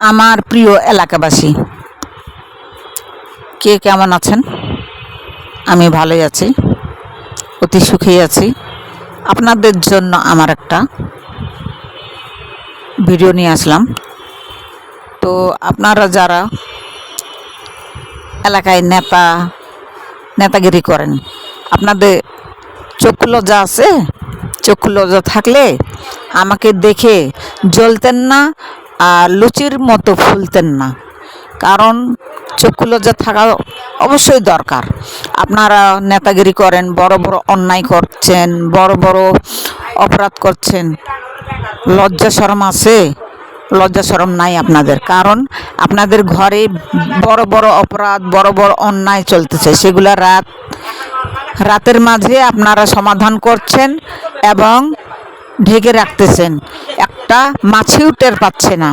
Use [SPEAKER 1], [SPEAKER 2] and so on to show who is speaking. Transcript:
[SPEAKER 1] আমার প্রিয় এলাকাবাসী, কে কেমন আছেন? আমি ভালোই আছি, অতি সুখেই আছি। আপনাদের জন্য আমার একটা ভিডিও নিয়ে আসলাম। তো আপনারা যারা এলাকায় নেতাগিরি করেন, আপনাদের চক্ষু লজ্জা আছে? চক্ষু লজ্জা থাকলে আমাকে দেখে জ্বলতেন না আর লুচির মতো ফুলতেন না। কারণ চক্ষু লজ্জা থাকা অবশ্যই দরকার। আপনারা নেতাগিরি করেন, বড় বড় অন্যায় করছেন, বড় বড় অপরাধ করছেন, লজ্জা শরম আছে? লজ্জা শরম নাই আপনাদের। কারণ আপনাদের ঘরে বড় বড় অপরাধ, বড় বড় অন্যায় চলতেছে, সেগুলা রাতের মাঝে আপনারা সমাধান করছেন এবং ঢেকে রাখতেছেন। একটা মাছিও টের পাচ্ছে না।